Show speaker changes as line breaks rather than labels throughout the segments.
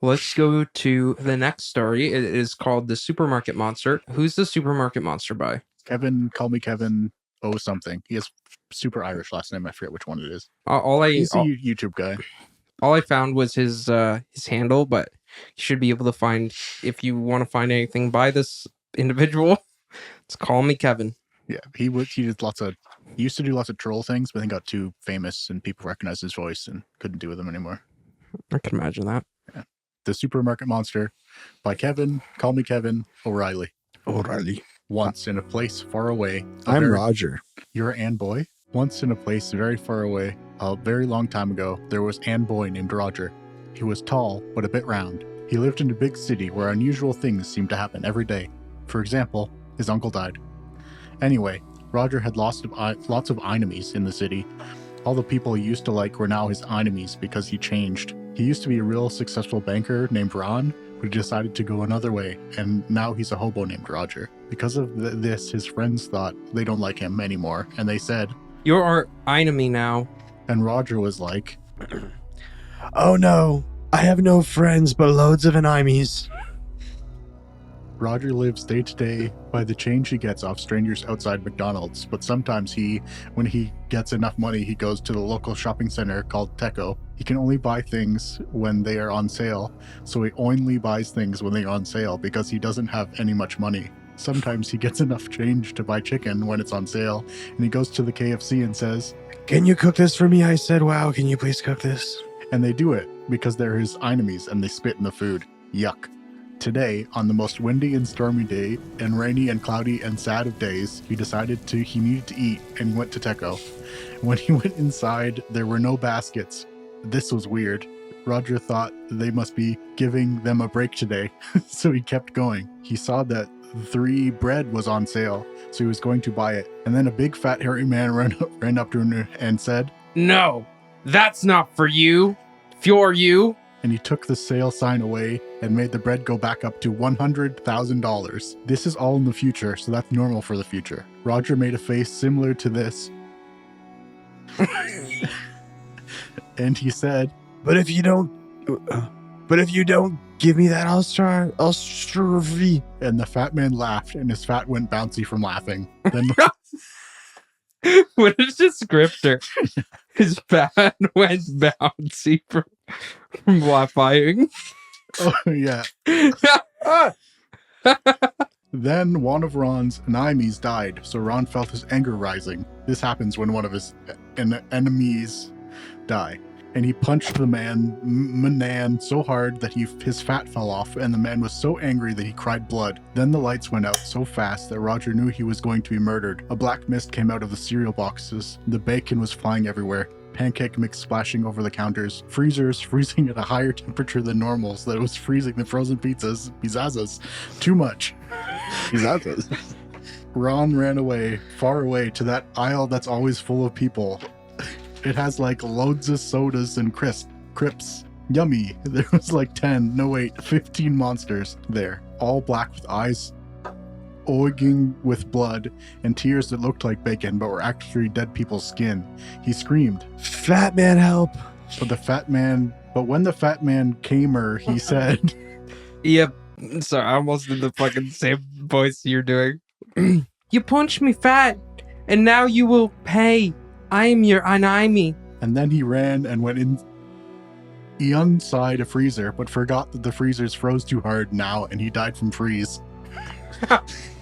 Let's go to the next story. It is called The Supermarket Monster. Who's the Supermarket Monster by?
Kevin, call me Kevin. Oh, something. He has super Irish last name. I forget which one it is. He's a YouTube guy.
All I found was his handle, but you should be able to find, if you want to find anything by this individual, it's Call Me Kevin.
Yeah, he used to do lots of troll things, but then got too famous and people recognized his voice and couldn't do with him anymore.
I can imagine that.
Yeah. The Supermarket Monster by Kevin, call me Kevin O'Reilly. Once in a place far away.
I'm Roger.
You're Ann Boy? Once in a place very far away, a very long time ago, there was Ann Boy named Roger. He was tall, but a bit round. He lived in a big city where unusual things seemed to happen every day. For example, his uncle died. Anyway, Roger had lots of enemies in the city. All the people he used to like were now his enemies because he changed. He used to be a real successful banker named Ron, but he decided to go another way, and now he's a hobo named Roger. Because of this, his friends thought they don't like him anymore, and they said,
"You're our enemy now."
And Roger was like,
"Oh no, I have no friends but loads of enemies."
Roger lives day to day by the change he gets off strangers outside McDonald's, but sometimes when he gets enough money, he goes to the local shopping center called Teco. He can only buy things when they are on sale, so he only buys things when they are on sale because he doesn't have any much money. Sometimes he gets enough change to buy chicken when it's on sale, and he goes to the KFC and says,
"Can you cook this for me?" I said, "Wow, can you please cook this?"
And they do it because they're his enemies and they spit in the food. Yuck. Today, on the most windy and stormy day, and rainy and cloudy and sad of days, he needed to eat, and he went to Teco. When he went inside, there were no baskets. This was weird. Roger thought they must be giving them a break today, so he kept going. He saw that 3 bread was on sale, so he was going to buy it. And then a big fat hairy man ran up to him and said,
"No, that's not for you. For you."
And he took the sale sign away and made the bread go back up to $100,000. This is all in the future, so that's normal for the future. Roger made a face similar to this. And he said,
But if you don't give me that, I'll starve.
And the fat man laughed, and his fat went bouncy from laughing. Then
What is the scripter? His fat went bouncy from horrifying.
Oh, yeah. Then one of Ron's enemies died, so Ron felt his anger rising. This happens when one of his enemies die. And he punched the man so hard that his fat fell off, and the man was so angry that he cried blood. Then the lights went out so fast that Roger knew he was going to be murdered. A black mist came out of the cereal boxes. The bacon was flying everywhere. Pancake mix splashing over the counters. Freezers freezing at a higher temperature than normal, so that it was freezing the frozen pizzas. Pizzazas. Too much.
Pizzazas.
Ron ran away, far away, to that aisle that's always full of people. It has like loads of sodas and crisps. Yummy. There was like 15 monsters there, all black with eyes ogging with blood and tears that looked like bacon but were actually dead people's skin. He screamed,
"Fat man, help!"
But when the fat man came, he said,
Yep. Sorry, I almost did the fucking same voice you're doing. "You punched me fat, and now you will pay. I am your enemy."
And then he ran and went inside a freezer, but forgot that the freezers froze too hard now, and he died from freeze.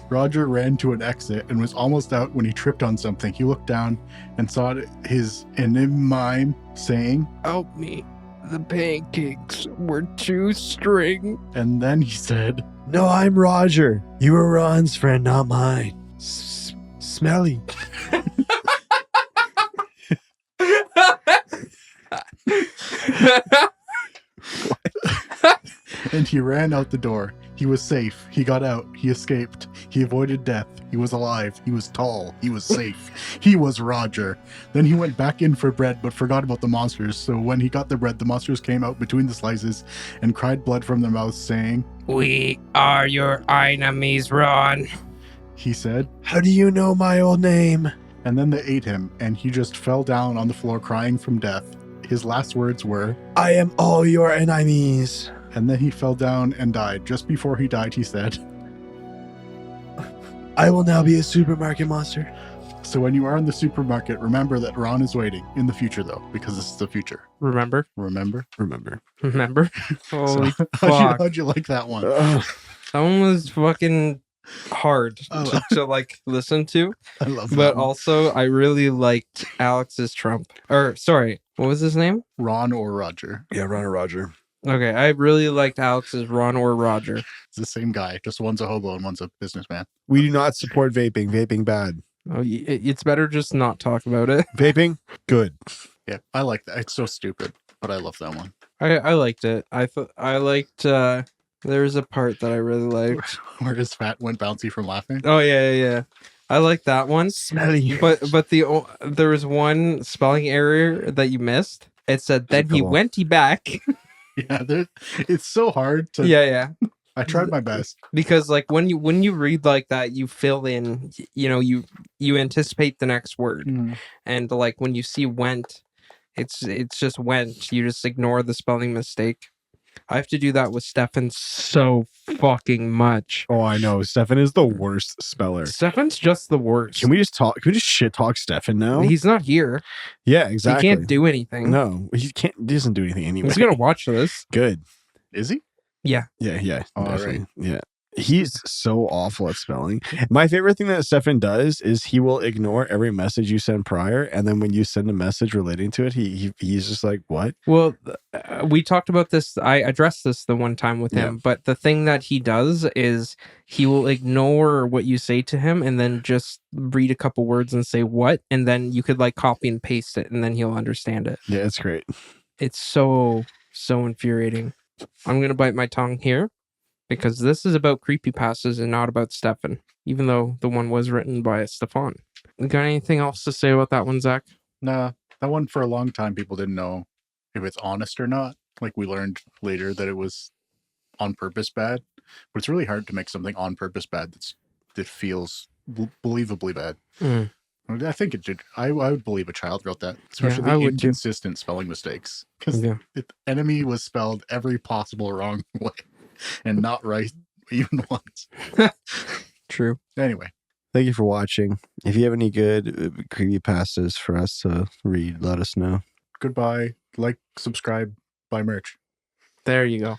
Roger ran to an exit and was almost out when he tripped on something. He looked down and saw his enemy saying,
"Help me. The pancakes were too string."
And then he said,
"No, I'm Roger. You were Ron's friend, not mine. Smelly."
And he ran out the door. He was safe. He got out. He escaped. He avoided death. He was alive. He was tall. He was safe. He was Roger. Then he went back in for bread, but forgot about the monsters. So when he got the bread, the monsters came out between the slices and cried blood from their mouths, saying,
"We are your enemies, Ron."
He said,
"How do you know my old name?"
And then they ate him, and he just fell down on the floor crying from death. His last words were,
"I am all your enemies."
And then he fell down and died. Just before he died, he said,
I will now be a supermarket monster.
so when you are in the supermarket, remember that Ron is waiting. In the future, though, because this is the future.
Remember?
Remember?
Remember? Holy
So,
fuck.
how'd you like that one?
Ugh.
That one was fucking hard
Oh.
to like listen to.
I love that
But
one.
also, I really liked Alex's Trump. Or, sorry, what was his name?
Ron or Roger.
Yeah, Ron or Roger.
Okay, I really liked Alex's Ron or Roger.
It's the same guy. Just one's a hobo and one's a businessman.
We do not support vaping. Vaping bad.
Oh, it's better just not talk about it.
Vaping good.
Yeah, I like that. It's so stupid, but I love that one.
I liked it. I liked. There's a part that I really liked.
Where his fat went bouncy from laughing.
Oh yeah. I like that one.
Smelly.
But there was one spelling error that you missed. It said then he
Come on.
went back.
Yeah, it's so hard to.
Yeah.
I tried my best.
Because like when you read like that, you fill in. You anticipate the next word, and like when you see went, it's just went. You just ignore the spelling mistake. I have to do that with Stefan so fucking much.
Oh, I know. Stefan is the worst speller.
Stefan's just the worst.
Can we just shit talk Stefan now?
He's not here.
Yeah, exactly.
He can't do anything.
No, he can't. He doesn't do anything anyway.
He's gonna watch this.
Good.
Is he?
Yeah.
Oh,
Definitely. Yeah. He's so awful at spelling. My favorite thing that Stefan does is he will ignore every message you send prior, and then when you send a message relating to it, he's just like, "What?"
Well, we talked about this. I addressed this the one time with him, but the thing that he does is he will ignore what you say to him and then just read a couple words and say what, and then you could like copy and paste it, and then he'll understand it.
Yeah, it's great.
It's so infuriating. I'm gonna bite my tongue here because this is about creepypastas and not about Stefan, even though the one was written by Stefan. You got anything else to say about that one, Zach?
Nah, that one for a long time people didn't know if it's honest or not. Like we learned later that it was on purpose bad, but it's really hard to make something on purpose bad that feels believably bad. I think it did. I would believe a child wrote that, especially
I
the
would too.
inconsistent spelling mistakes, because the enemy was spelled every possible wrong way and not right even once.
True.
Anyway,
Thank you for watching. If you have any good creepypastas for us to read, let us know.
goodbye. Like, subscribe, buy merch.
There you go.